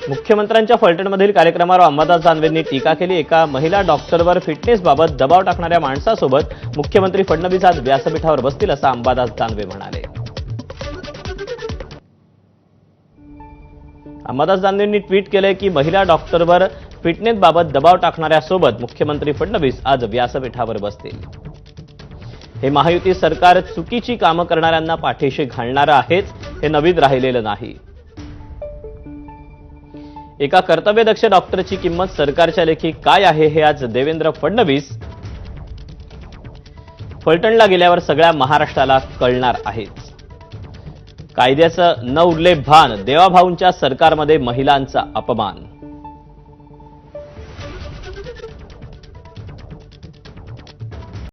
मुख्यमंत्र्यांच्या फलटणमधील कार्यक्रमावर अंबादास दानवेंनी टीका केली। एका महिला डॉक्टरवर फिटनेसबाबत दबाव टाकणाऱ्या माणसासोबत मुख्यमंत्री फडणवीस आज व्यासपीठावर बसतील असं अंबादास दानवे म्हणाले। अंबादास दानवेंनी ट्विट केलंय की महिला डॉक्टरवर फिटनेसबाबत दबाव टाकणाऱ्यासोबत मुख्यमंत्री फडणवीस आज व्यासपीठावर बसतील। हे महायुती सरकार चुकीची कामं करणाऱ्यांना पाठीशी घालणारं आहेच, हे नवीन राहिलेलं नाही। एका कर्तव्यदक्ष डॉक्टरची किंमत सरकारच्या लेखी काय आहे हे आज देवेंद्र फडणवीस फलटणला गेल्यावर सगळ्या महाराष्ट्राला कळणार आहेच। कायद्याचं न उरले भान, देवाभाऊंच्या सरकारमध्ये महिलांचा अपमान।